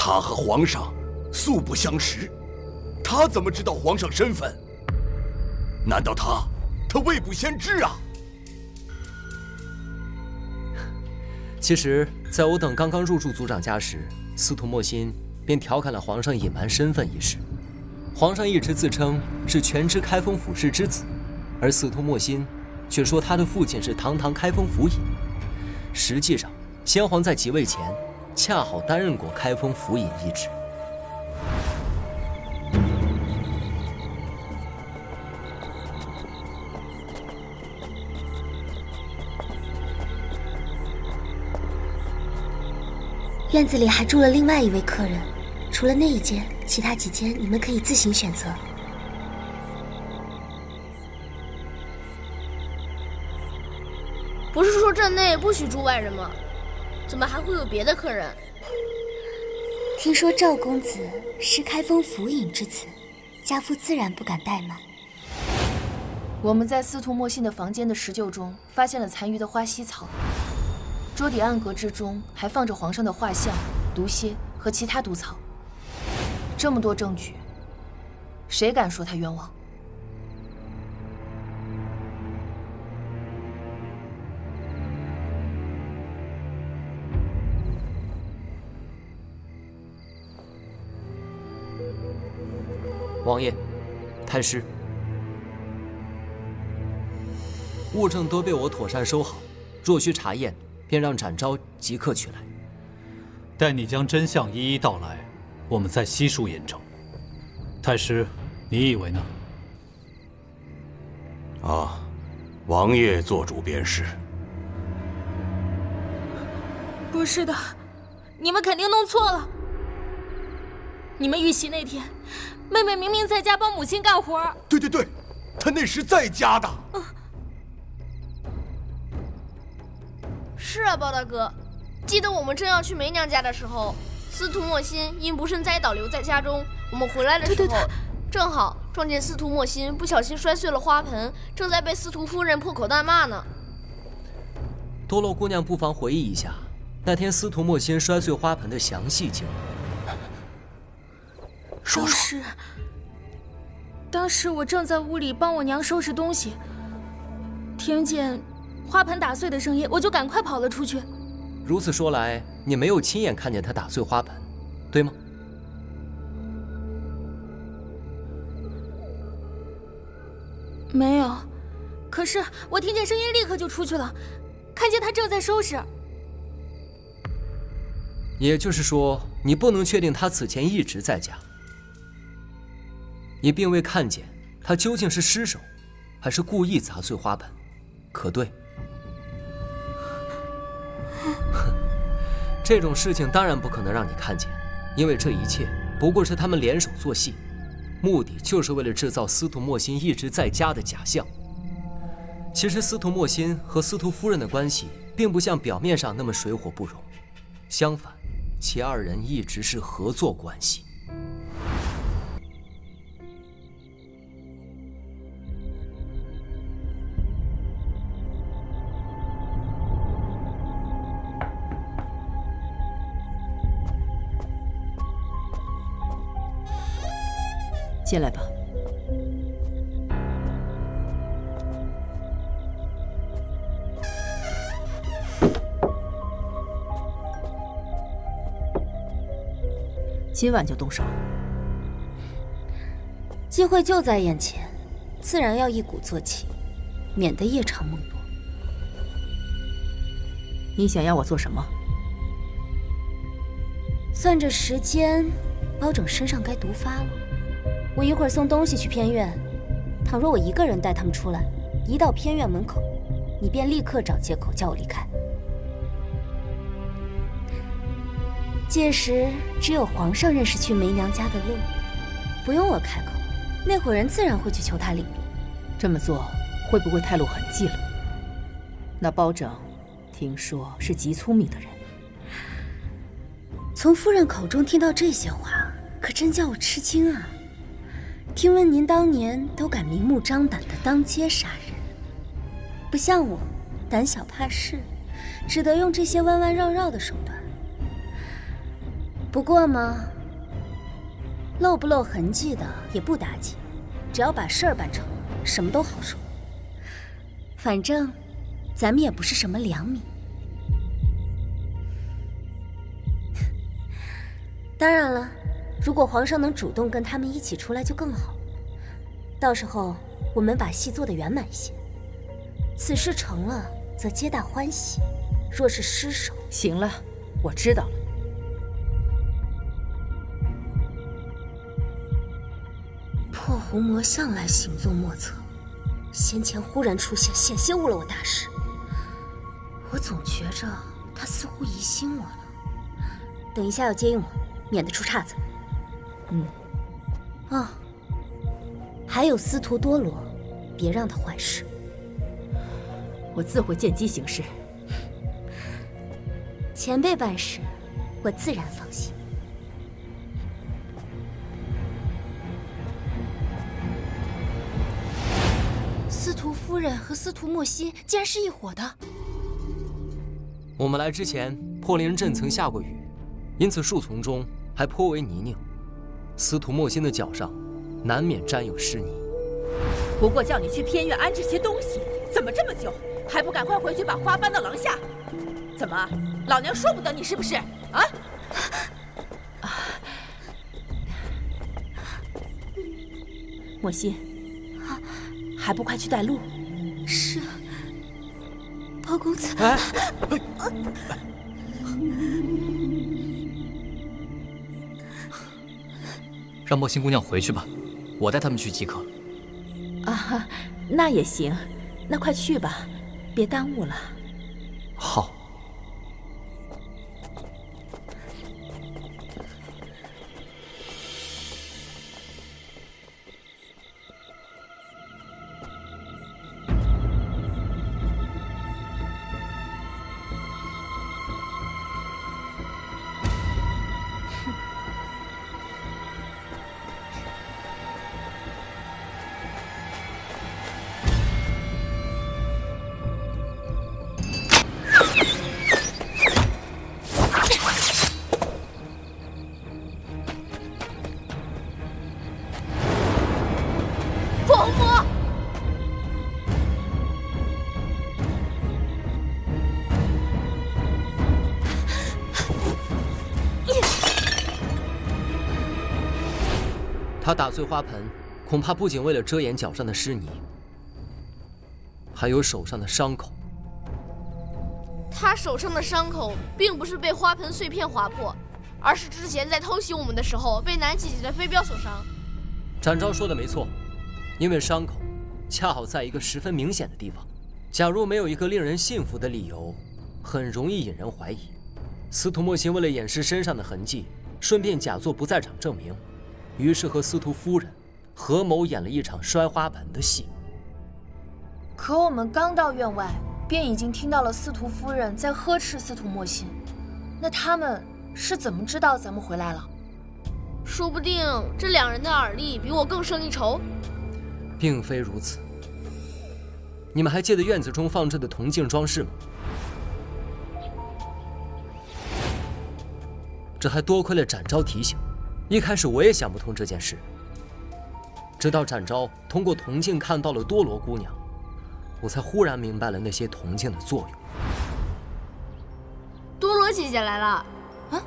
他和皇上素不相识，他怎么知道皇上身份？难道他未卜先知啊？其实，在我等刚刚入住族长家时，司徒莫心便调侃了皇上隐瞒身份一事。皇上一直自称是全知开封府氏之子，而司徒莫心却说他的父亲是堂堂开封府尹。实际上，先皇在即位前恰好担任过开封府尹一职。院子里还住了另外一位客人，除了那一间，其他几间你们可以自行选择。不是说镇内不许住外人吗？怎么还会有别的客人？听说赵公子是开封府尹之子，家父自然不敢怠慢。我们在司徒莫心的房间的石臼中发现了残余的花犀草，桌底暗格之中还放着皇上的画像、毒蝎和其他毒草。这么多证据，谁敢说他冤枉？王爷，太师，物证都被我妥善收好，若需查验，便让展昭即刻取来。待你将真相一一道来，我们再悉数验证。太师，你以为呢？啊，王爷做主便是。不是的，你们肯定弄错了。你们遇袭那天，妹妹明明在家帮母亲干活。对，她那时在家的。是啊，包大哥，记得我们正要去梅娘家的时候，司徒莫心因不慎栽倒留在家中。我们回来的时候，正好撞见司徒莫心不小心摔碎了花盆，正在被司徒夫人破口大骂呢。多罗姑娘不妨回忆一下那天司徒莫心摔碎花盆的详细经过。说说。当时我正在屋里帮我娘收拾东西，听见花盆打碎的声音，我就赶快跑了出去。如此说来，你没有亲眼看见她打碎花盆，对吗？没有，可是我听见声音，立刻就出去了，看见她正在收拾。也就是说，你不能确定她此前一直在家。你并未看见他究竟是失手，还是故意砸碎花盆，可对？这种事情当然不可能让你看见，因为这一切不过是他们联手做戏，目的就是为了制造司徒莫心一直在家的假象。其实司徒莫心和司徒夫人的关系并不像表面上那么水火不容，相反，其二人一直是合作关系。进来吧。今晚就动手？机会就在眼前，自然要一鼓作气，免得夜长梦多。你想要我做什么？算着时间，包拯身上该毒发了。我一会儿送东西去偏院，倘若我一个人带他们出来，一到偏院门口，你便立刻找借口叫我离开。届时只有皇上认识去梅娘家的路，不用我开口，那伙人自然会去求他领路。这么做会不会太露痕迹了？那包拯，听说是极聪明的人。从夫人口中听到这些话，可真叫我吃惊啊！听闻您当年都敢明目张胆地当街杀人，不像我，胆小怕事，只得用这些弯弯绕绕的手段。不过嘛，露不露痕迹的也不打紧，只要把事儿办成了，什么都好说。反正咱们也不是什么良民。当然了，如果皇上能主动跟他们一起出来就更好。到时候我们把戏做得圆满一些。此事成了，则皆大欢喜；若是失手，行了，我知道了。破狐魔向来行踪莫测，先前忽然出现，险些误了我大事。我总觉着他似乎疑心我了。等一下要接应我，免得出岔子。哦，还有司徒多罗，别让他坏事。我自会见机行事。前辈办事，我自然放心。司徒夫人和司徒莫心竟然是一伙的。我们来之前，破灵阵曾下过雨，因此树丛中还颇为泥泞。司徒莫心的脚上难免沾有湿泥。不过叫你去偏院安置些东西，怎么这么久，还不赶快回去把花搬到廊下？怎么，老娘说不得你是不是？啊？莫心，还不快去带路？是，包公子。哎，让莫心姑娘回去吧，我带他们去即可。啊，那也行，那快去吧，别耽误了。好。他打碎花盆，恐怕不仅为了遮掩脚上的湿泥，还有手上的伤口。他手上的伤口并不是被花盆碎片划破，而是之前在偷袭我们的时候被南姐姐的飞镖所伤。展昭说的没错，因为伤口恰好在一个十分明显的地方。假如没有一个令人信服的理由，很容易引人怀疑。司徒莫心为了掩饰身上的痕迹，顺便假作不在场证明。于是和司徒夫人合谋演了一场摔花盆的戏。可我们刚到院外，便已经听到了司徒夫人在呵斥司徒莫心。那他们是怎么知道咱们回来了？说不定这两人的耳力比我更胜一筹。并非如此。你们还记得院子中放置的铜镜装饰吗？这还多亏了展昭提醒。一开始我也想不通这件事，直到展昭通过铜镜看到了多罗姑娘，我才忽然明白了那些铜镜的作用。多罗姐姐来了！啊！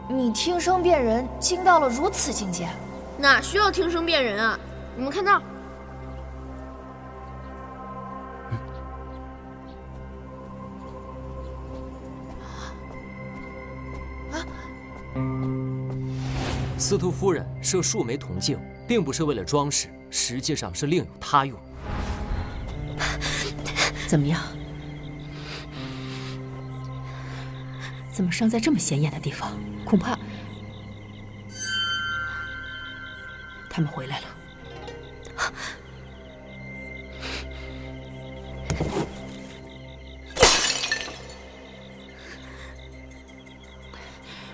你听声辨人，精到了如此境界？哪需要听声辨人啊？你们看那儿。司徒夫人设数枚铜镜，并不是为了装饰，实际上是另有他用。怎么样？怎么伤在这么显眼的地方？恐怕他们回来了。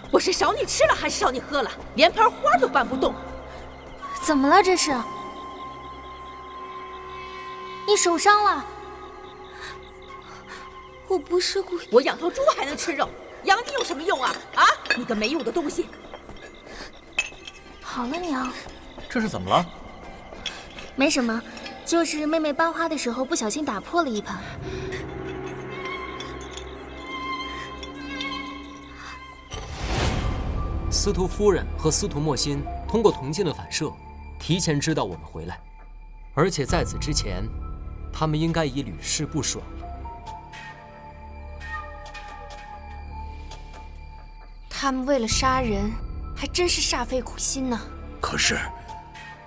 我是少你吃了还是少你喝了？连盆花都搬不动。怎么了？这是？你受伤了？我不是故意。我养头猪还能吃肉，养你有什么用啊？啊，你个没用的东西！好了，娘。这是怎么了？没什么，就是妹妹搬花的时候不小心打破了一盘。司徒夫人和司徒墨心通过铜镜的反射，提前知道我们回来，而且在此之前，他们应该已屡试不爽了。他们为了杀人，还真是煞费苦心呢。可是，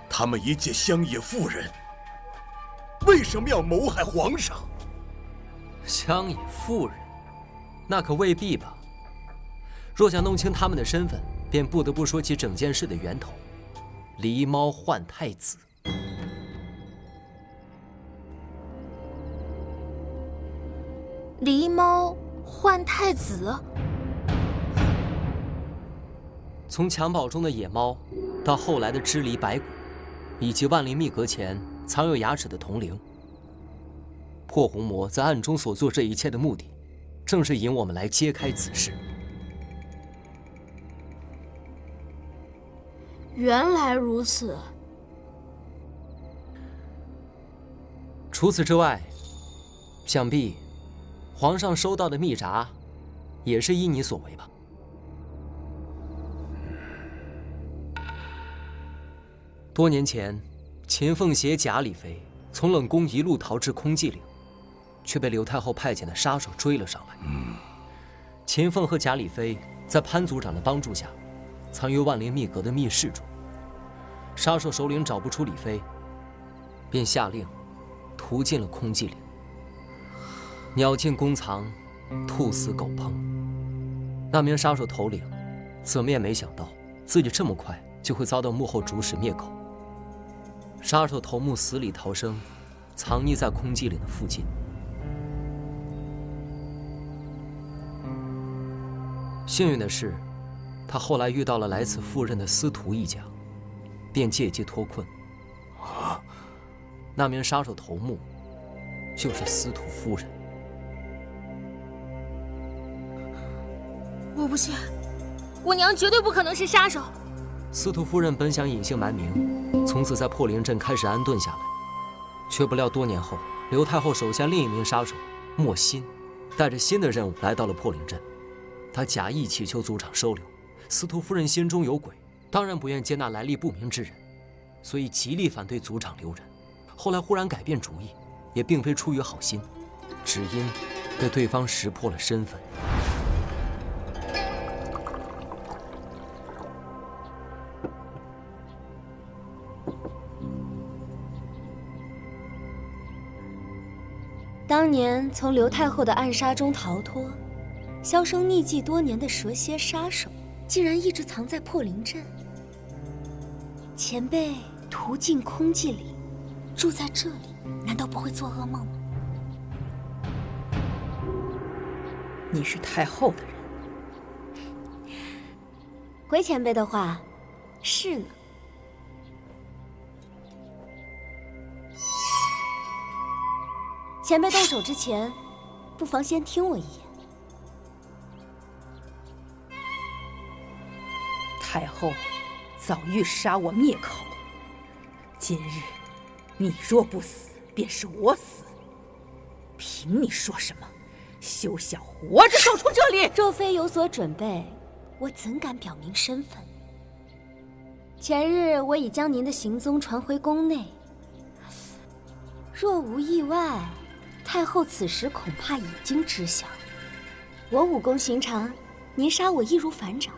他们一介乡野妇人，为什么要谋害皇上？乡野妇人，那可未必吧？若想弄清他们的身份，便不得不说起整件事的源头——狸猫换太子。狸猫换太子？从襁褓中的野猫，到后来的支离白骨，以及万灵密阁前藏有牙齿的铜铃，破红魔在暗中所做这一切的目的，正是引我们来揭开此事。原来如此。除此之外，想必皇上收到的密札，也是依你所为吧？多年前，秦凤携贾李妃从冷宫一路逃至空寂岭，却被刘太后派遣的杀手追了上来。秦凤和贾李妃在潘族长的帮助下，藏于万灵密阁的密室中。杀手首领找不出李妃，便下令屠尽了空寂岭。鸟尽弓藏，兔死狗烹。那名杀手头领怎么也没想到，自己这么快就会遭到幕后主使灭口。杀手头目死里逃生，藏匿在空寂岭的附近。幸运的是，他后来遇到了来此赴任的司徒一家，便借机脱困。那名杀手头目就是司徒夫人。我不信，我娘绝对不可能是杀手。司徒夫人本想隐姓埋名，从此在破灵镇开始安顿下来，却不料多年后，刘太后手下另一名杀手莫心，带着新的任务来到了破灵镇。他假意祈求族长收留，司徒夫人心中有鬼，当然不愿接纳来历不明之人，所以极力反对族长留人。后来忽然改变主意，也并非出于好心，只因被对方识破了身份。当年从刘太后的暗杀中逃脱，销声匿迹多年的蛇蝎杀手，竟然一直藏在破灵镇。前辈屠尽空寂岭，住在这里，难道不会做噩梦吗？你是太后的人。回前辈的话，是呢。前辈动手之前，不妨先听我一言。太后早欲杀我灭口，今日你若不死，便是我死。凭你说什么，休想活着走出这里！若非有所准备，我怎敢表明身份？前日我已将您的行踪传回宫内，若无意外，太后此时恐怕已经知晓。我武功寻常，您杀我易如反掌。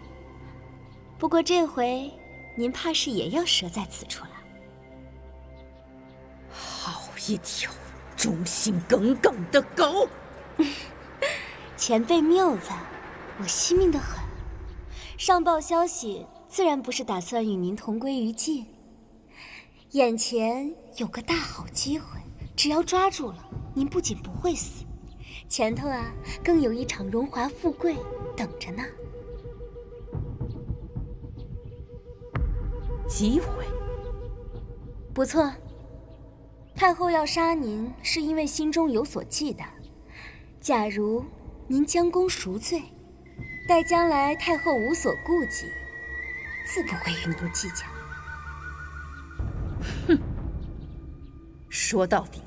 不过这回，您怕是也要折在此处了。好一条忠心耿耿的狗！前辈谬赞，我惜命得很。上报消息，自然不是打算与您同归于尽。眼前有个大好机会，只要抓住了，您不仅不会死，前头啊，更有一场荣华富贵等着呢。机会？不错。太后要杀您，是因为心中有所忌惮。假如您将功赎罪，待将来太后无所顾忌，自不会与您计较。哼，说到底，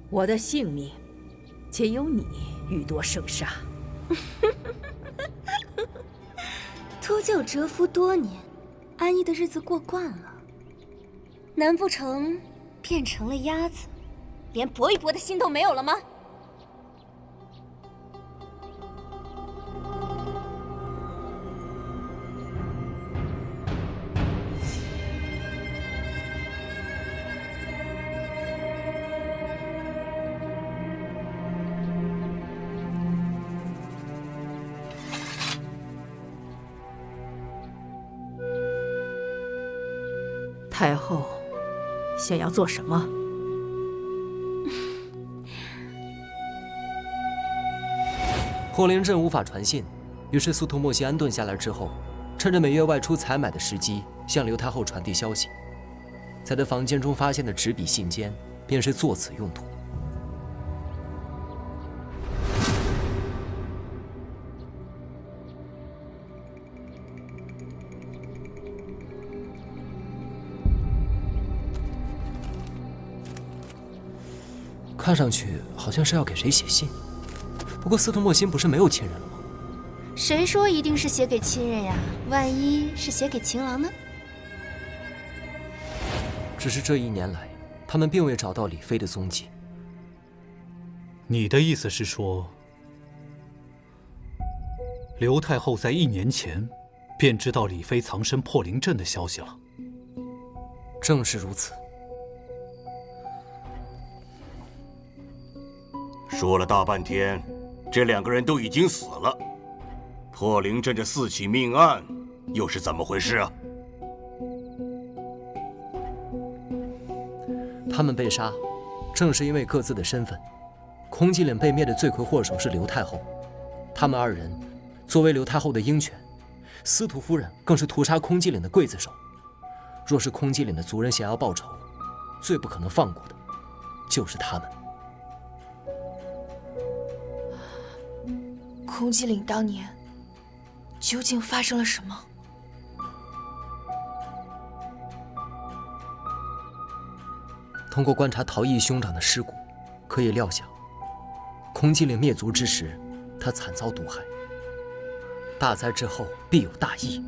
我的性命且有你予夺生杀。秃鹫蛰伏多年，安逸的日子过惯了，难不成变成了鸭子，连搏一搏的心都没有了吗？太后想要做什么？破灵阵无法传信，于是司徒莫西安顿下来之后，趁着每月外出采买的时机，向刘太后传递消息。在他房间中发现的纸笔信笺，便是作此用途。看上去好像是要给谁写信，不过司徒莫心不是没有亲人了吗？谁说一定是写给亲人呀？万一是写给情郎呢？只是这1年来，他们并未找到李妃的踪迹。你的意思是说，刘太后在1年前便知道李妃藏身破灵阵的消息了？正是如此。说了大半天，这2个人都已经死了。破灵阵这4起命案，又是怎么回事啊？他们被杀，正是因为各自的身份。空寂岭被灭的罪魁祸首是刘太后，他们2人作为刘太后的鹰犬，司徒夫人更是屠杀空寂岭的刽子手。若是空寂岭的族人想要报仇，最不可能放过的，就是他们。空寂岭当年究竟发生了什么？通过观察陶艺兄长的尸骨，可以料想，空寂岭灭族之时，他惨遭毒害。大灾之后必有大义。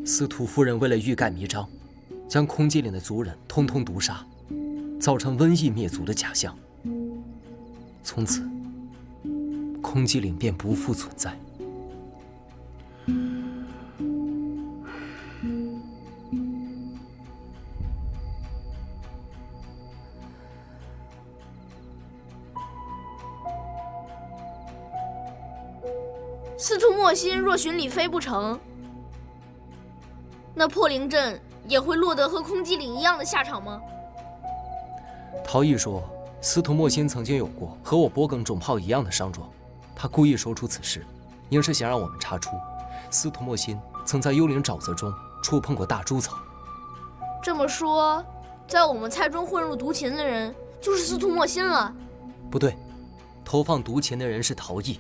司徒夫人为了欲盖弥彰，将空寂岭的族人通通毒杀，造成瘟疫灭族的假象。从此，空寂岭便不复存在。司徒莫心若寻李妃不成，那破灵阵也会落得和空寂岭一样的下场吗？陶艺说，司徒莫心曾经有过和我脖梗种炮一样的伤状。他故意说出此事，应是想让我们查出司徒莫心曾在幽灵沼泽中触碰过大猪草。这么说，在我们猜中混入毒芹的人就是司徒莫心了？不对，投放毒芹的人是陶艺。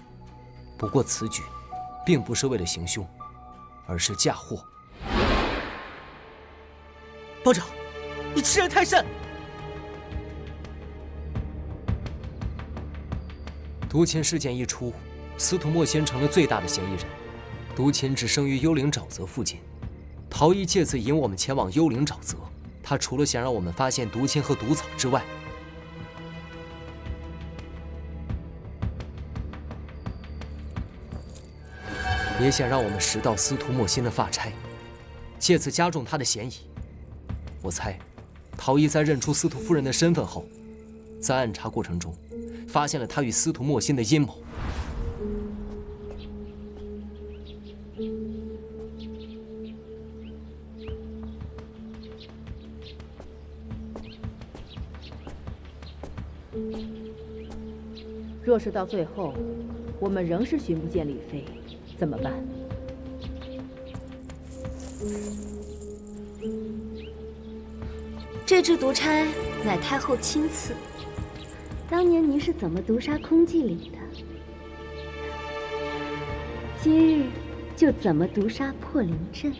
不过此举并不是为了行凶，而是嫁祸。帮长，你吃人太甚！毒芹事件一出，司徒莫心成了最大的嫌疑人。毒芹只生于幽灵沼泽附近，陶艺借此引我们前往幽灵沼泽。他除了想让我们发现毒芹和毒草之外，也想让我们拾到司徒莫心的发钗，借此加重他的嫌疑。我猜，陶艺在认出司徒夫人的身份后，在暗查过程中，发现了他与司徒莫心的阴谋。若是到最后，我们仍是寻不见李妃，怎么办？这支毒钗乃太后亲赐。当年您是怎么毒杀空寂岭的？今日就怎么毒杀破灵阵。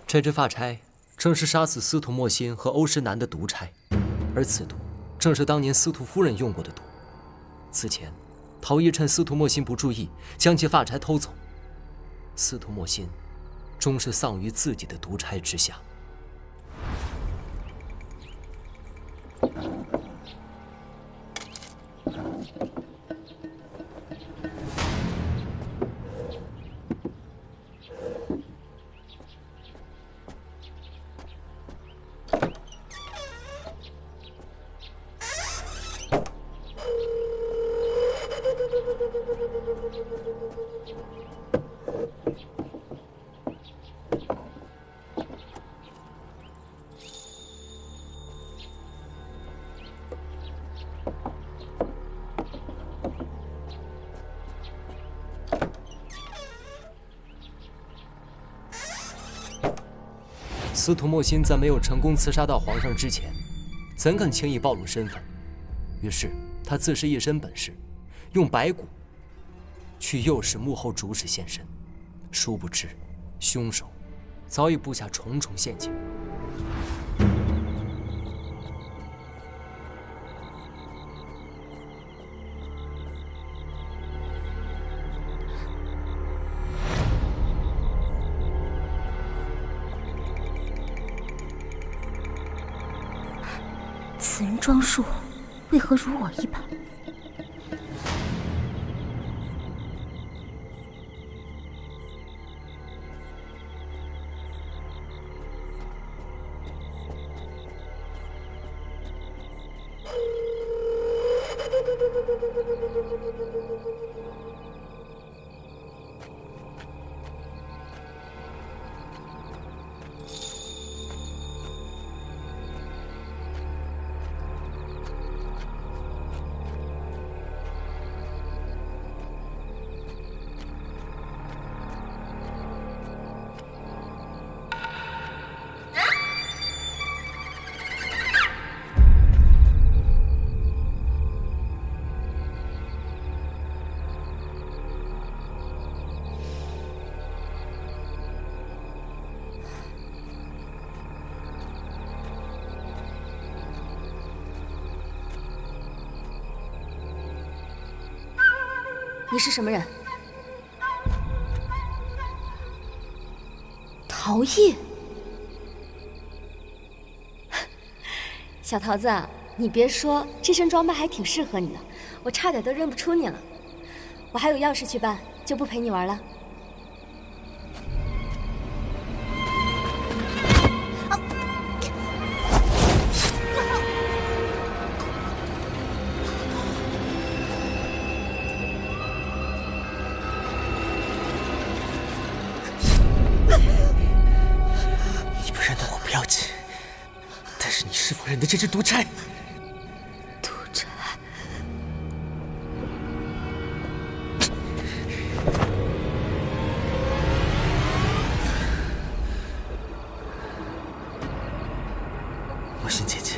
这支发钗正是杀死司徒莫心和欧诗南的毒钗，而此毒正是当年司徒夫人用过的毒。此前，陶艺趁司徒莫心不注意，将其发钗偷走。司徒莫心终是丧于自己的毒钗之下。司徒莫心在没有成功刺杀到皇上之前，怎肯轻易暴露身份？于是他自恃一身本事，用白骨去诱使幕后主使现身。殊不知，凶手早已布下重重陷阱。此人装束为何如我一般？你是什么人？陶艺，小桃子，你别说，这身装扮还挺适合你的，我差点都认不出你了。我还有要事去办，就不陪你玩了。人的这只毒钗，毒钗，莫心姐姐，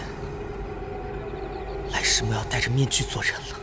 来世莫要戴着面具做人了。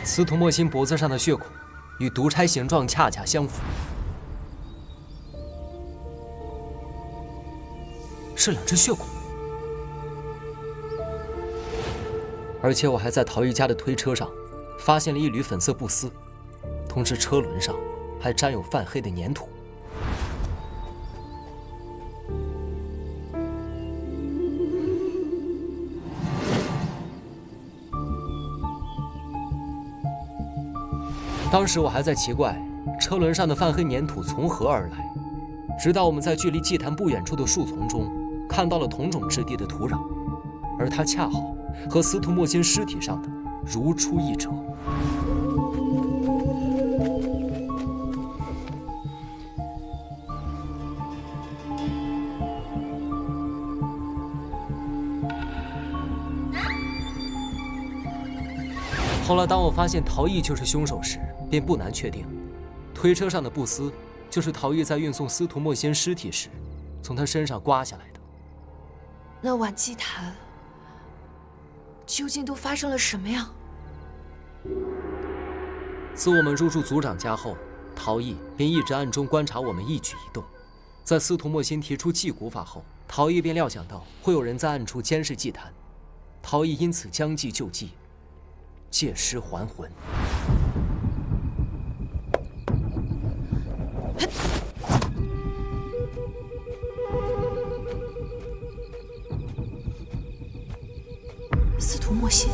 司徒莫心脖子上的血孔与毒钗形状恰恰相符，是两只血孔。而且我还在陶艺家的推车上发现了一缕粉色布丝，同时车轮上还沾有泛黑的粘土。当时我还在奇怪，车轮上的泛黑粘土从何而来，直到我们在距离祭坛不远处的树丛中看到了同种质地的土壤，而它恰好和司徒莫心尸体上的如出一辙。后来，当我发现陶艺就是凶手时，便不难确定，推车上的布丝就是陶艺在运送司徒莫仙尸体时从他身上刮下来的。那晚祭坛究竟都发生了什么呀？自我们入住族长家后，陶艺便一直暗中观察我们一举一动。在司徒莫仙提出祭蛊法后，陶艺便料想到会有人在暗处监视祭坛，陶艺因此将计就计，借尸还魂。司徒莫心，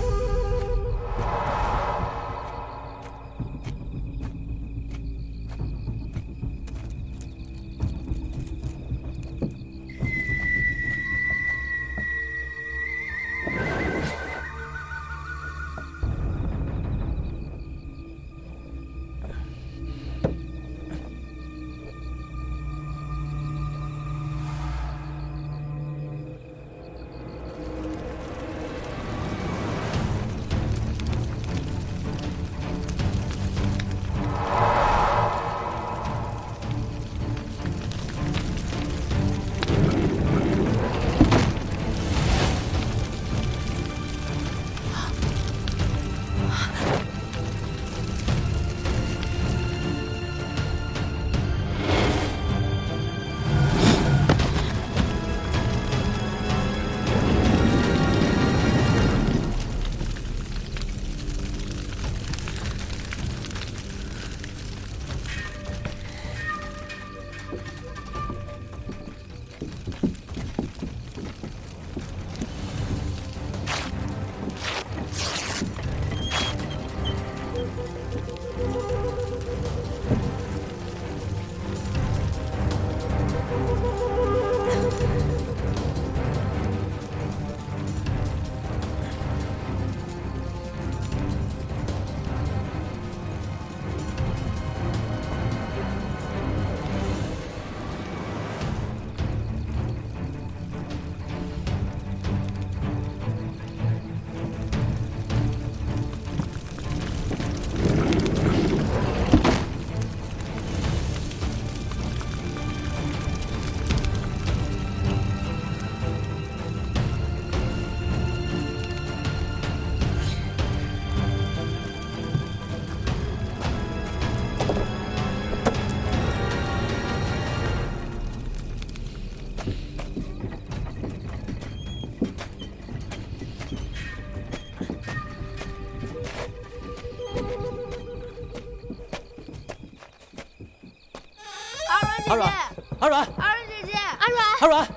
阿软，阿软，阿软姐姐，阿软，阿软，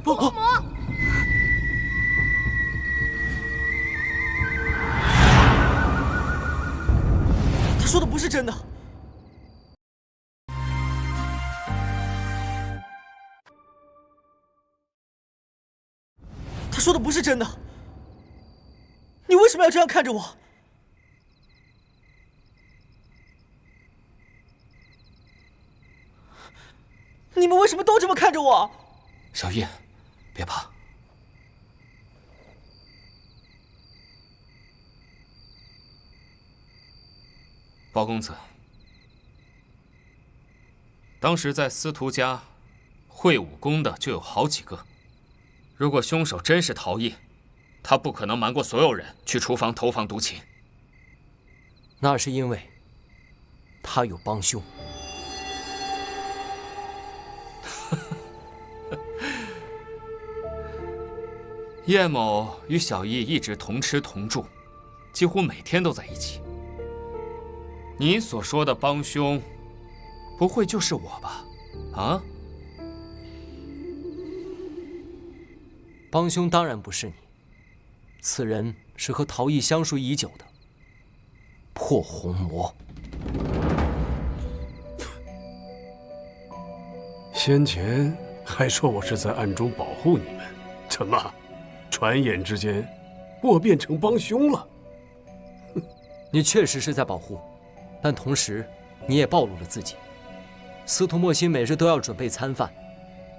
不，父母，他说的不是真的。他说的不是真的。你为什么要这样看着我？你们为什么都这么看着我？小叶，别怕。包公子，当时在司徒家会武功的就有好几个。如果凶手真是陶艺，他不可能瞒过所有人去厨房投放毒气。那是因为他有帮凶。叶某与小易一直同吃同住，几乎每天都在一起。你所说的帮凶，不会就是我吧？啊？帮凶当然不是你，此人是和陶艺相熟已久的。破红魔。先前还说我是在暗中保护你们，怎么，转眼之间，我变成帮凶了？你确实是在保护，但同时，你也暴露了自己。司徒莫心每日都要准备餐饭，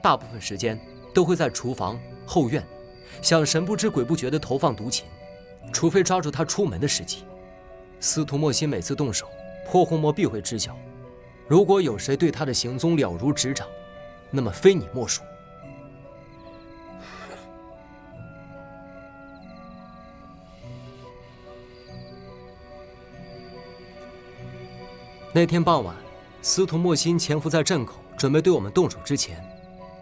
大部分时间都会在厨房、后院，想神不知鬼不觉地投放毒芹，除非抓住他出门的时机。司徒莫心每次动手，破红魔必会知晓。如果有谁对他的行踪了如指掌，那么非你莫属。那天傍晚，司徒莫心潜伏在镇口，准备对我们动手之前，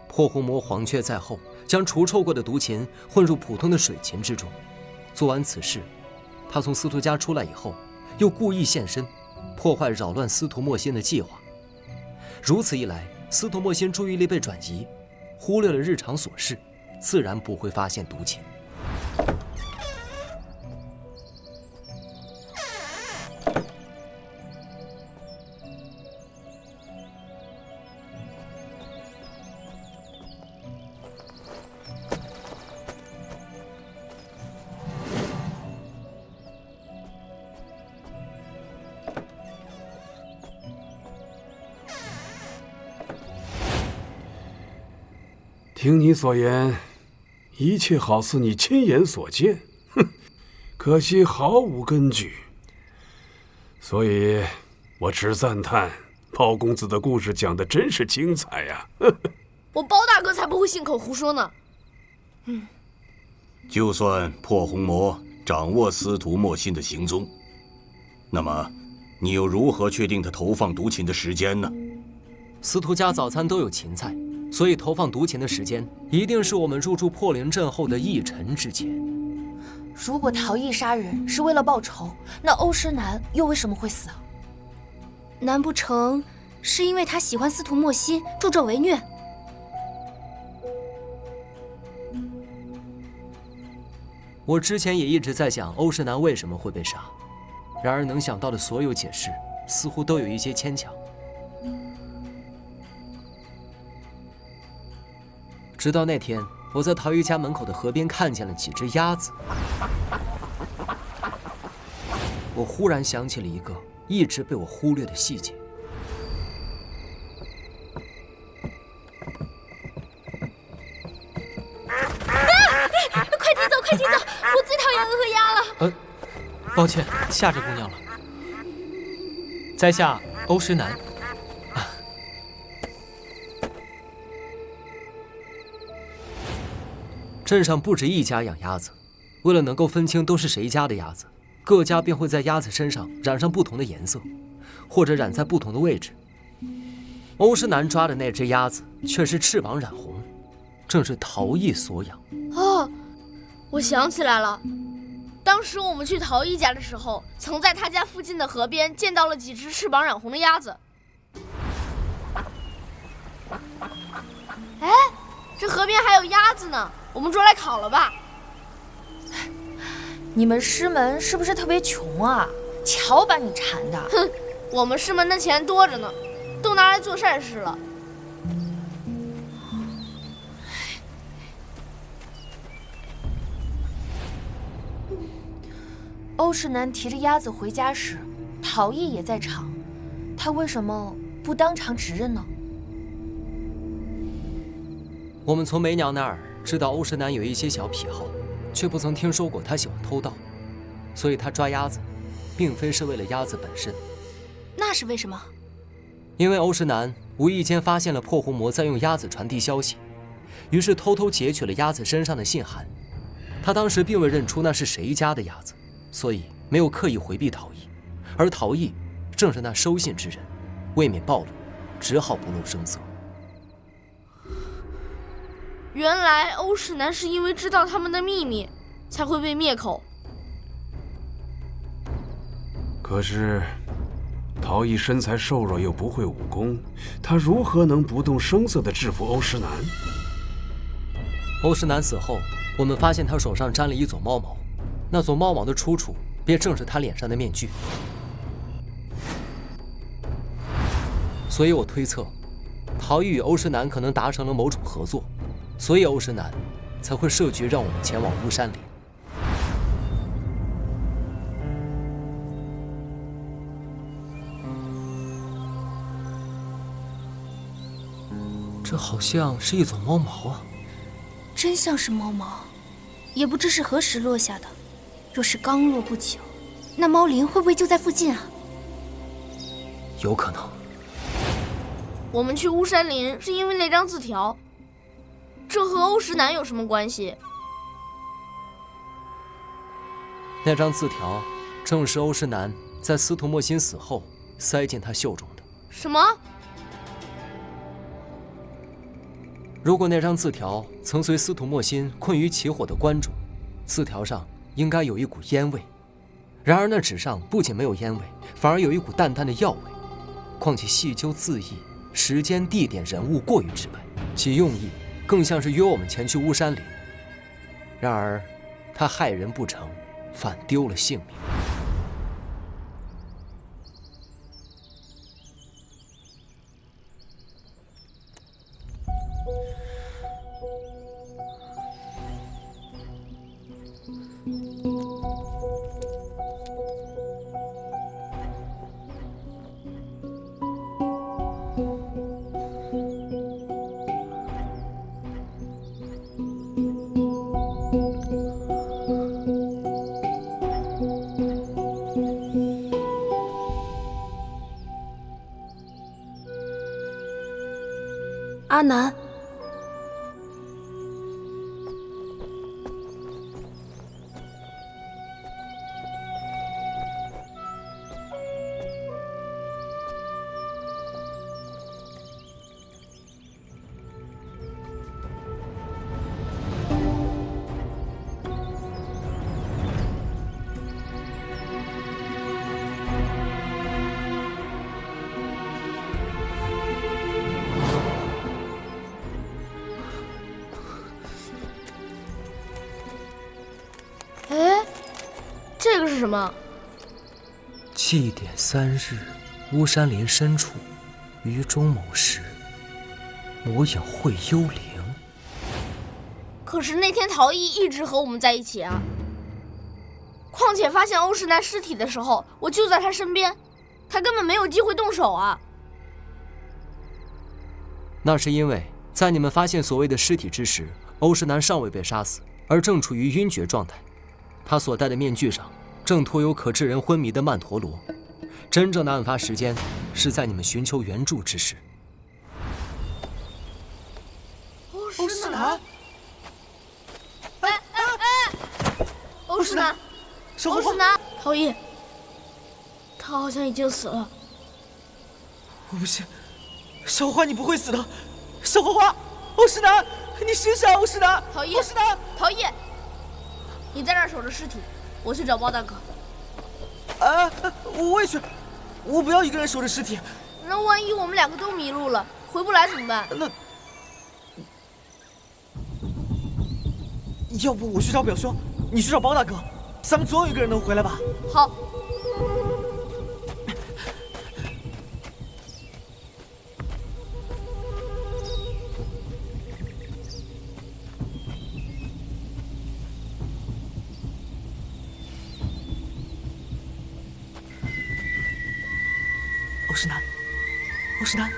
破红魔黄雀在后，将除臭过的毒芹混入普通的水芹之中。做完此事，他从司徒家出来以后，又故意现身，破坏扰乱司徒莫心的计划。如此一来，司徒莫心注意力被转移，忽略了日常琐事，自然不会发现毒芹。听你所言，一切好似你亲眼所见，哼，可惜毫无根据。所以，我只赞叹包公子的故事讲得真是精彩呀！我包大哥才不会信口胡说呢。就算破红魔掌握司徒莫心的行踪，那么你又如何确定他投放毒芹的时间呢？司徒家早餐都有芹菜。所以投放毒芹的时间一定是我们入住破灵镇后的1晨之前。如果陶艺杀人是为了报仇，那欧诗南又为什么会死啊？难不成是因为他喜欢司徒莫心，助纣为虐？我之前也一直在想欧诗南为什么会被杀，然而能想到的所有解释似乎都有一些牵强。直到那天，我在陶艺家门口的河边看见了几只鸭子，我忽然想起了一个一直被我忽略的细节。快点走，快点走！我最讨厌鹅和鸭了。抱歉，吓着姑娘了。在下欧诗南。镇上不止一家养鸭子，为了能够分清都是谁家的鸭子，各家便会在鸭子身上染上不同的颜色，或者染在不同的位置。欧诗南抓的那只鸭子却是翅膀染红，正是陶艺所养。哦，我想起来了，当时我们去陶艺家的时候，曾在他家附近的河边见到了几只翅膀染红的鸭子。哎，这河边还有鸭子呢，我们捉来烤了吧。你们师门是不是特别穷啊？瞧把你馋的！哼，我们师门的钱多着呢，都拿来做善事了。欧诗南提着鸭子回家时，陶艺也在场，他为什么不当场指认呢？我们从梅娘那儿知道欧诗南有一些小癖好，却不曾听说过他喜欢偷盗，所以他抓鸭子，并非是为了鸭子本身。那是为什么？因为欧诗南无意间发现了破红魔在用鸭子传递消息，于是偷偷截取了鸭子身上的信函。他当时并未认出那是谁家的鸭子，所以没有刻意回避陶艺，而陶艺正是那收信之人，为免暴露，只好不露声色。原来欧诗南是因为知道他们的秘密，才会被灭口。可是，陶艺身材瘦弱又不会武功，他如何能不动声色地制服欧诗南？欧诗南死后，我们发现他手上沾了一撮猫毛，那撮猫毛的出处便正是他脸上的面具。所以我推测，陶艺与欧诗南可能达成了某种合作，所以欧诗南才会设局让我们前往巫山林。这好像是一撮猫毛啊！真像是猫毛，也不知是何时落下的。若是刚落不久，那猫灵会不会就在附近啊？有可能。我们去巫山林是因为那张字条，这和欧石南有什么关系？那张字条正是欧石南在司徒莫心死后塞进他袖中的。什么？如果那张字条曾随司徒莫心困于起火的棺中，字条上应该有一股烟味。然而那纸上不仅没有烟味，反而有一股淡淡的药味。况且细究字意，时间、地点、人物过于直白，其用意更像是约我们前去巫山林。然而，他害人不成，反丢了性命。阿南，这个是什么？祭典3日，巫山林深处，于中某时，魔影会幽灵。可是那天陶艺一直和我们在一起啊。况且发现欧石南尸体的时候，我就在他身边，他根本没有机会动手啊。那是因为在你们发现所谓的尸体之时，欧石南尚未被杀死，而正处于晕厥状态。他所戴的面具上正涂有可致人昏迷的曼陀罗。真正的案发时间是在你们寻求援助之时。欧石南！欧石南！欧石南！陶艺，他好像已经死了。我不信，小花你不会死的，小花花，欧石南，你醒醒，欧石南！陶艺，欧石南，陶艺，你在这儿守着尸体，我去找包大哥。我也去，我不要一个人守着尸体。那万一我们2个都迷路了，回不来怎么办？那要不我去找表兄，你去找包大哥，咱们总有一个人能回来吧？好。欧石南，欧石南。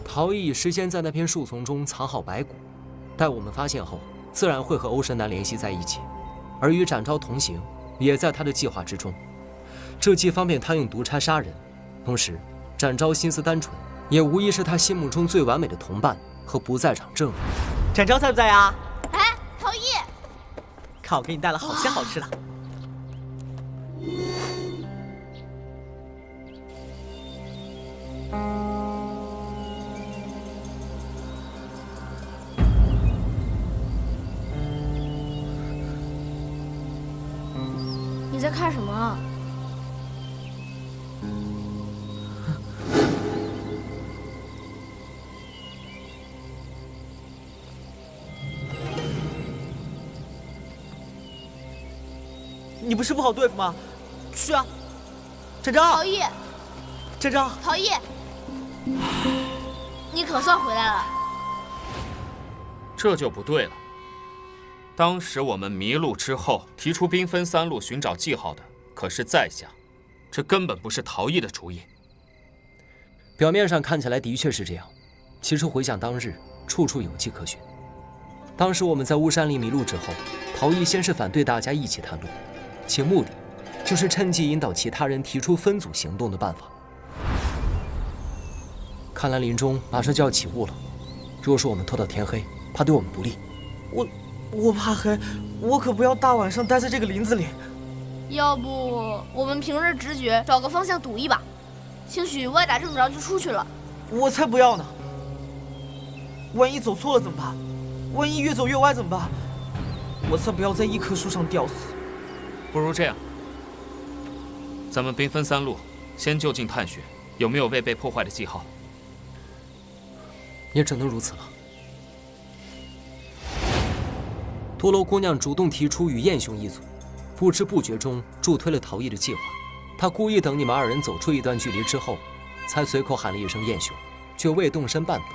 陶艺事先在那片树丛中藏好白骨，待我们发现后，自然会和欧神南联系在一起，而与展昭同行，也在他的计划之中。这既方便他用毒钗杀人，同时展昭心思单纯，也无疑是他心目中最完美的同伴和不在场证人。展昭在不在呀？哎，陶艺，看我给你带了好些好吃的。你在看什么啊？你不是不好对付吗？去啊！展昭，陶艺，展昭，陶艺，你可算回来了。这就不对了。当时我们迷路之后，提出兵分3路寻找记号的可是在下，这根本不是陶艺的主意。表面上看起来的确是这样，其实回想当日，处处有迹可循。当时我们在巫山里迷路之后，陶艺先是反对大家一起探路，其目的就是趁机引导其他人提出分组行动的办法。看来林中马上就要起雾了，若是我们拖到天黑，怕对我们不利。我怕黑，我可不要大晚上待在这个林子里。要不我们凭着直觉找个方向赌一把，兴许歪打正着就出去了。我才不要呢！万一走错了怎么办？万一越走越歪怎么办？我才不要在一棵树上吊死。不如这样，咱们兵分3路，先就近探寻有没有未被破坏的记号。也只能如此了。多罗姑娘主动提出与燕兄一组，不知不觉中助推了陶艺的计划。她故意等你们2人走出一段距离之后，才随口喊了一声燕兄，却未动身半步。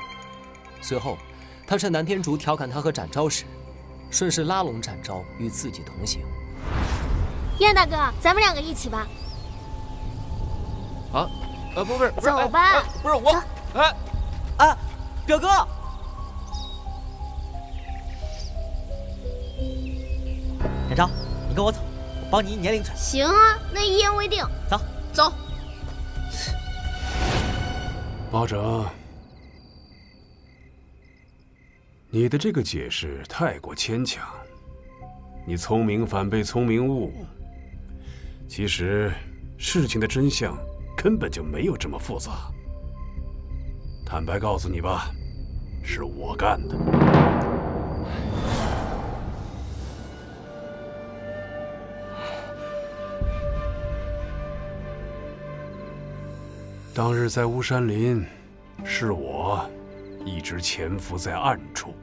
随后，她趁南天竹调侃她和展昭时，顺势拉拢展昭与自己同行。燕大哥，咱们2个一起吧。啊，不是，走吧，不是我，哎，表哥。展昭，你跟我走，我帮你年龄村。行啊，那一言为定。走，走。包拯，你的这个解释太过牵强。你聪明反被聪明误。其实，事情的真相根本就没有这么复杂。坦白告诉你吧，是我干的。当日在巫山林，是我一直潜伏在暗处，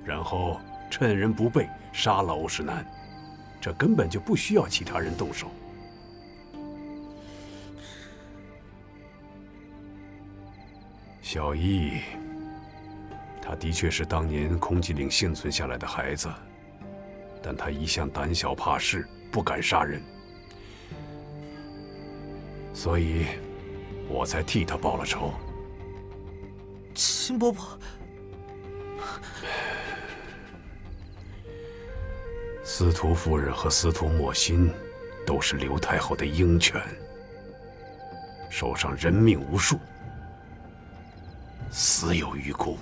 然后趁人不备杀了欧石南，这根本就不需要其他人动手。小易，他的确是当年空寂岭幸存下来的孩子，但他一向胆小怕事，不敢杀人，所以我才替他报了仇。秦伯伯，司徒夫人和司徒莫心都是刘太后的鹰犬，手上人命无数，死有余辜。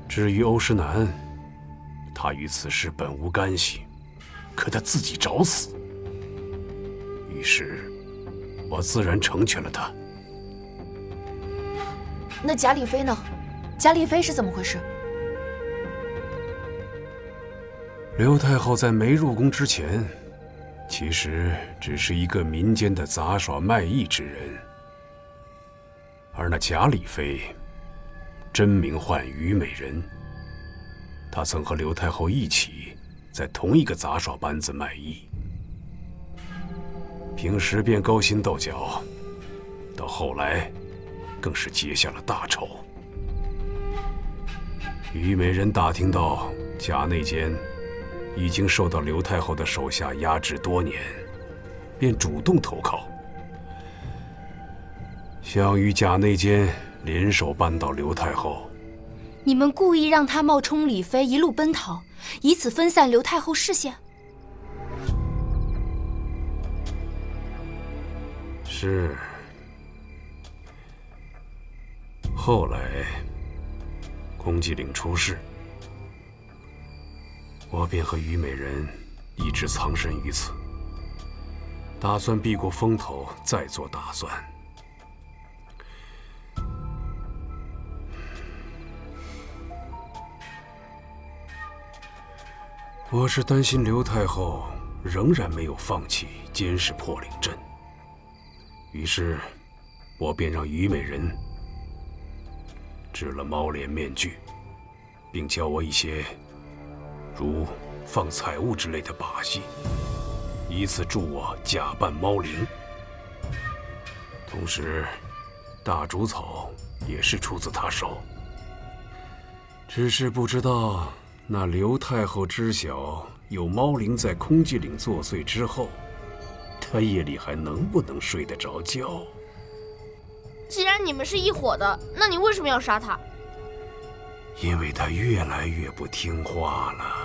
至于欧石南，他与此事本无干系，可他自己找死，于是我自然成全了他。那贾李飞呢？贾李飞是怎么回事？刘太后在没入宫之前，其实只是一个民间的杂耍卖艺之人，而那贾李飞，真名唤虞美人。他曾和刘太后一起在同一个杂耍班子卖艺，平时便勾心斗角，到后来更是结下了大仇。虞美人打听到贾内监已经受到刘太后的手下压制多年，便主动投靠，想与贾内监联手扳倒刘太后。你们故意让他冒充李妃一路奔逃，以此分散刘太后视线。是。后来，空寂岭出事，我便和虞美人一直藏身于此，打算避过风头，再做打算。我是担心刘太后仍然没有放弃监视破灵阵。于是，我便让虞美人制了猫脸面具，并教我一些如放彩物之类的把戏，以此助我假扮猫灵。同时，大竹草也是出自他手。只是不知道那刘太后知晓有猫灵在空寂岭作祟之后，她夜里还能不能睡得着觉？既然你们是一伙的，那你为什么要杀他？因为她越来越不听话了。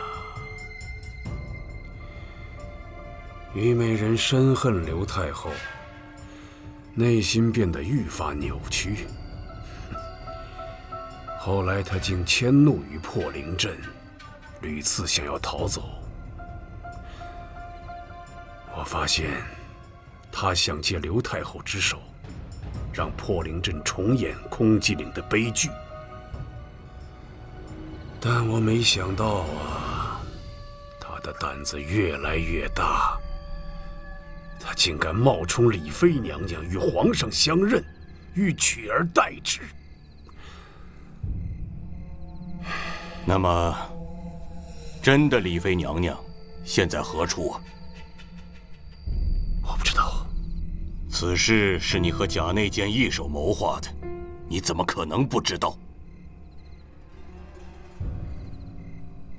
虞美人深恨刘太后，内心变得愈发扭曲。后来她竟迁怒于破灵阵，屡次想要逃走。我发现，她想借刘太后之手，让破灵阵重演空寂岭的悲剧。但我没想到啊，她的胆子越来越大。她竟敢冒充李妃娘娘与皇上相认，欲取而代之。那么，真的李妃娘娘现在何处啊？我不知道。此事是你和贾内监一手谋划的，你怎么可能不知道？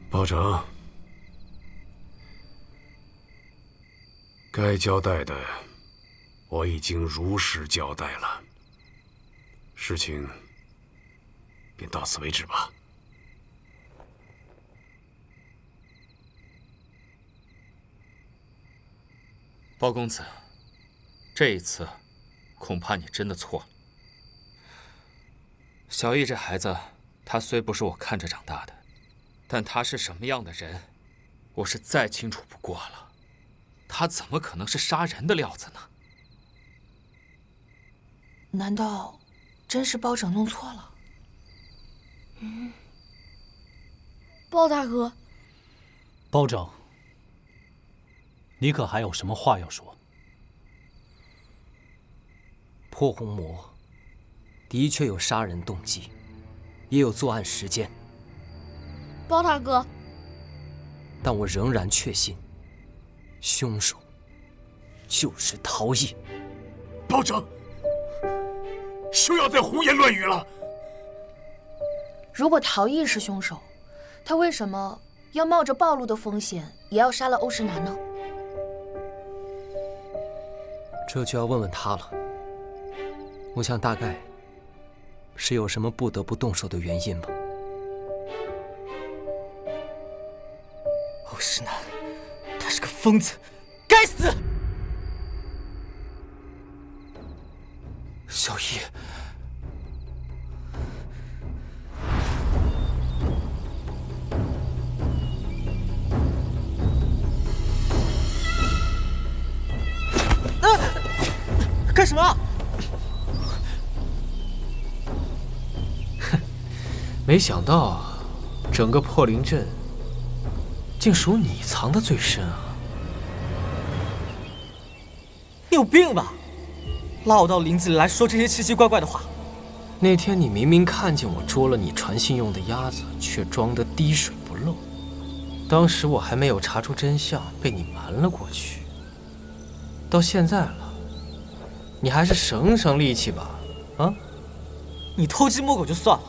保长，该交代的我已经如实交代了，事情便到此为止吧。包公子，这一次恐怕你真的错了。小易这孩子，他虽不是我看着长大的，但他是什么样的人，我是再清楚不过了。他怎么可能是杀人的料子呢？难道真是包拯弄错了？包大哥，包拯，你可还有什么话要说？破红魔的确有杀人动机，也有作案时间，包大哥，但我仍然确信，凶手就是陶艺。包拯，休要再胡言乱语了。如果陶艺是凶手，他为什么要冒着暴露的风险，也要杀了欧石南呢？这就要问问他了。我想大概是有什么不得不动手的原因吧。欧石南，他是个疯子，该死！小易，干什么？没想到，整个破灵阵竟属你藏得最深啊！你有病吧？拉我到林子里来说这些奇奇怪怪的话。那天你明明看见我捉了你传信用的鸭子，却装得滴水不漏。当时我还没有查出真相，被你瞒了过去。到现在了，你还是省省力气吧，啊！你偷鸡摸狗就算了，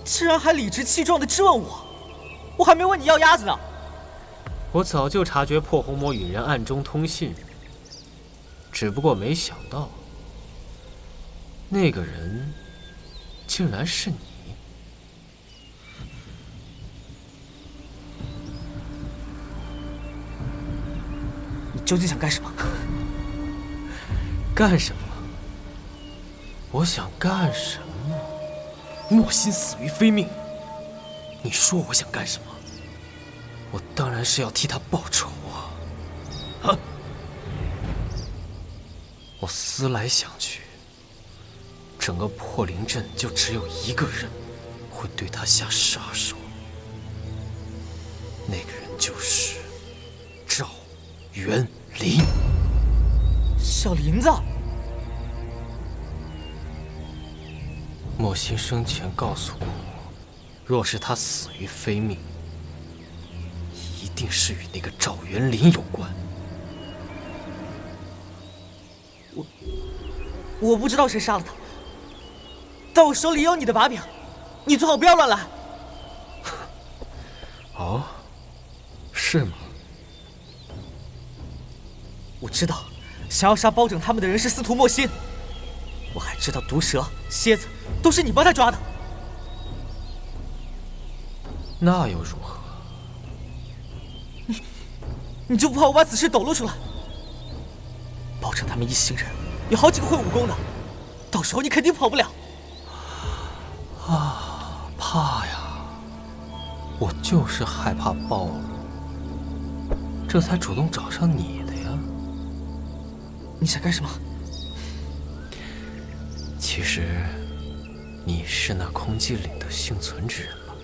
竟然还理直气壮地质问我，我还没问你要鸭子呢。我早就察觉破红魔与人暗中通信，只不过没想到，那个人竟然是你。你究竟想干什么？干什么？我想干什么？莫心死于非命。你说我想干什么？我当然是要替他报仇啊！啊！我思来想去，整个破灵阵就只有一个人会对他下杀手，那个人就是赵园林。小林子，莫心生前告诉过我，若是他死于非命，一定是与那个赵元林有关。我不知道谁杀了他，但我手里有你的把柄，你最好不要乱来。哦，是吗？我知道，想要杀包拯他们的人是司徒莫心。我还知道毒蛇、蝎子都是你帮他抓的。那又如何？你就不怕我把此事抖露出来？包拯他们一行人有好几个会武功的，到时候你肯定跑不了。啊，怕呀！我就是害怕暴露，这才主动找上你的呀。你想干什么？其实，你是那空寂岭的幸存之人吧？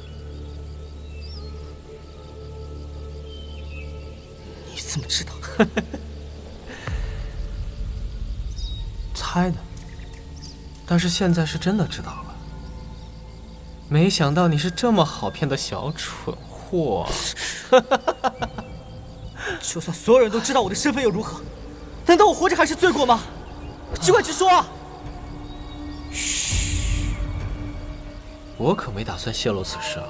你怎么知道？猜的，但是现在是真的知道了。没想到你是这么好骗的小蠢货。就算所有人都知道我的身份又如何？难道我活着还是罪过吗？尽管去说啊！嘘，我可没打算泄露此事啊，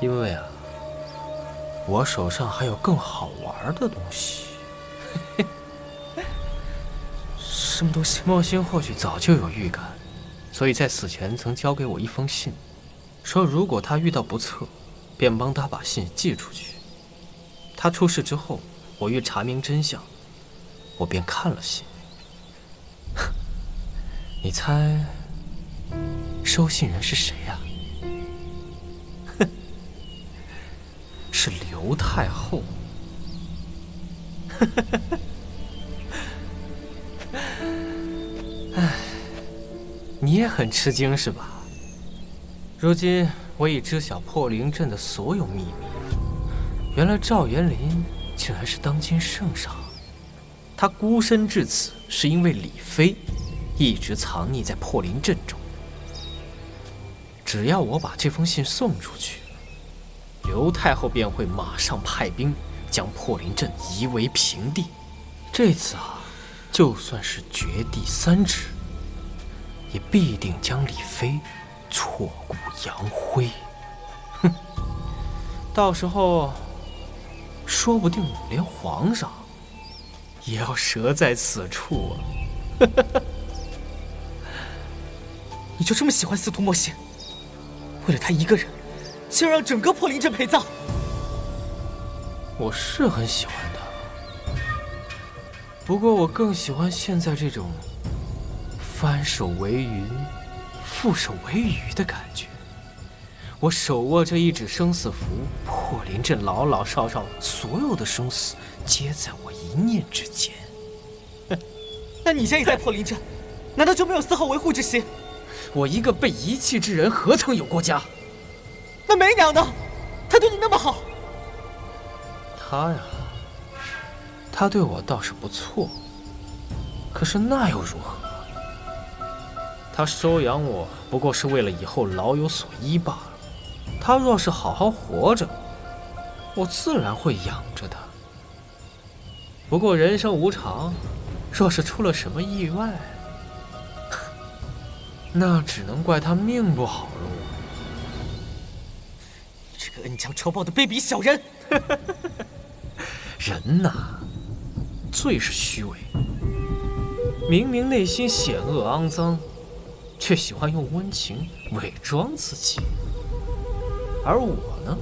因为啊，我手上还有更好玩的东西。什么东西？莫心或许早就有预感，所以在死前曾交给我一封信，说如果他遇到不测，便帮他把信寄出去。他出事之后，我欲查明真相，我便看了信。你猜，收信人是谁呀？是刘太后。唉，你也很吃惊是吧？如今我已知晓破灵阵的所有秘密。原来赵元林竟然是当今圣上，他孤身至此是因为李妃一直藏匿在破灵阵中。只要我把这封信送出去，刘太后便会马上派兵将破灵阵夷为平地。这次啊，就算是绝地三尺，也必定将李妃挫骨扬灰。哼，到时候说不定连皇上也要折在此处啊！你就这么喜欢司徒莫心？为了他一个人，竟然让整个破灵阵陪葬？我是很喜欢他，不过我更喜欢现在这种翻手为云，覆手为雨的感觉。我手握着一纸生死符，破灵阵老老少少所有的生死，皆在我一念之间。那你现在也在破灵阵，难道就没有丝毫维护之心？我一个被遗弃之人，何曾有过家？那梅娘呢？她对你那么好。她呀，她对我倒是不错，可是那又如何？她收养我，不过是为了以后老有所依罢了。她若是好好活着，我自然会养着她。不过人生无常，若是出了什么意外，那只能怪她命不好喽。这个恩将仇报的卑鄙小人！人呐，最是虚伪，明明内心险恶肮脏，却喜欢用温情伪装自己。而我呢，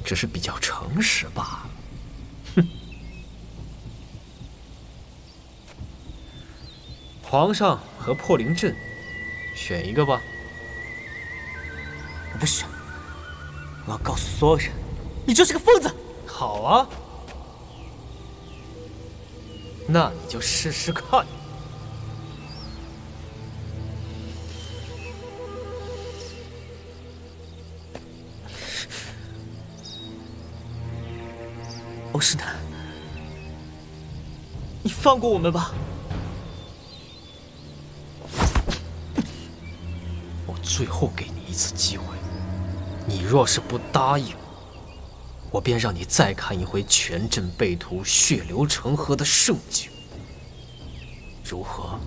只是比较诚实罢了。哼！皇上和破灵阵，选一个吧。我不选，我要告诉所有人，你就是个疯子。好啊，那你就试试看。欧世南，你放过我们吧。我最后给你一次机会，你若是不答应，我便让你再看一回全镇被屠、血流成河的盛景，如何？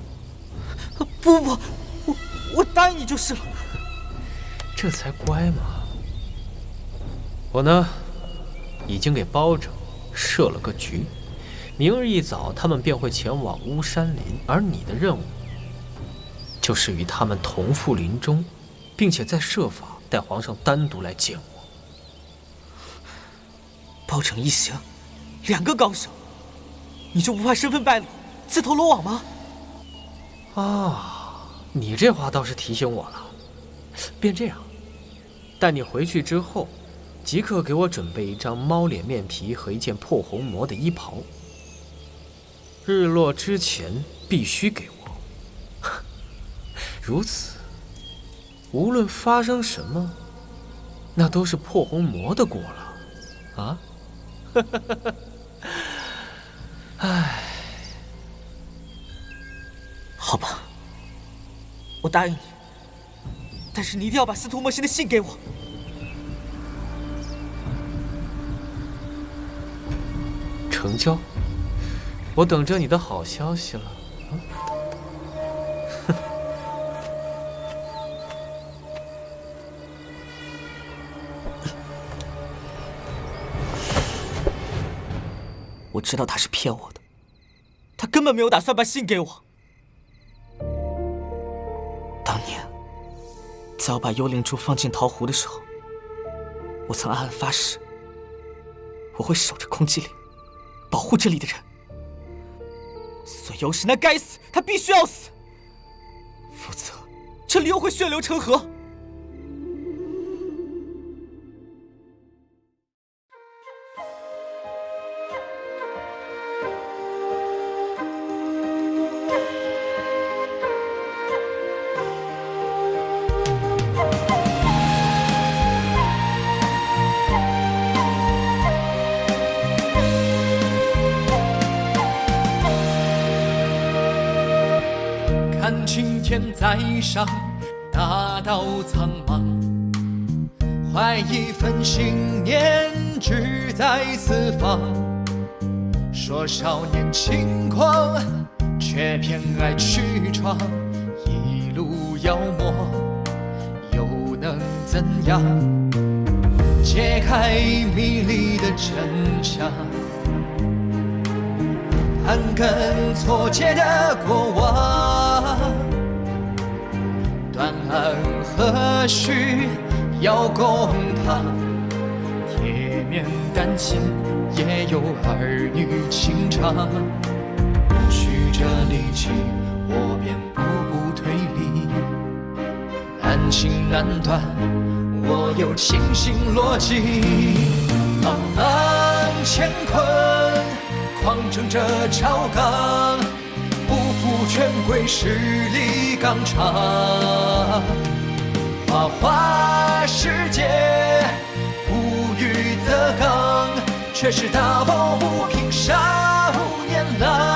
不，我答应你就是了。这才乖嘛。我呢，已经给包拯设了个局，明日一早他们便会前往巫山林，而你的任务就是与他们同赴林中，并且再设法带皇上单独来见我。包拯一行，2个高手，你就不怕身份败露，自投罗网吗？啊，你这话倒是提醒我了。便这样，待你回去之后，即刻给我准备一张猫脸面皮和一件破红魔的衣袍。日落之前必须给我。如此，无论发生什么，那都是破红魔的锅了。啊？唉，好吧，我答应你，但是你一定要把司徒莫心的信给我。成交，我等着你的好消息了。我知道他是骗我的，他根本没有打算把信给我。当年，在我把幽灵珠放进桃壶的时候，我曾暗暗发誓，我会守着空寂岭，保护这里的人。所以幽氏那该死，他必须要死，否则这里又会血流成河。看青天在上，大道苍茫，怀一份信念，志在四方。说少年轻狂，却偏爱去闯，一路妖魔，又能怎样？揭开迷离的真相，盘根错节的过往，断案何须要公堂？铁面丹心也有儿女情长，曲折离奇，我便步步推理，难情难断，我有清醒逻辑。朗朗乾坤，狂争着朝纲，不负权贵势力纲常。花花世界，无欲则刚，却是大抱不平，杀无年郎。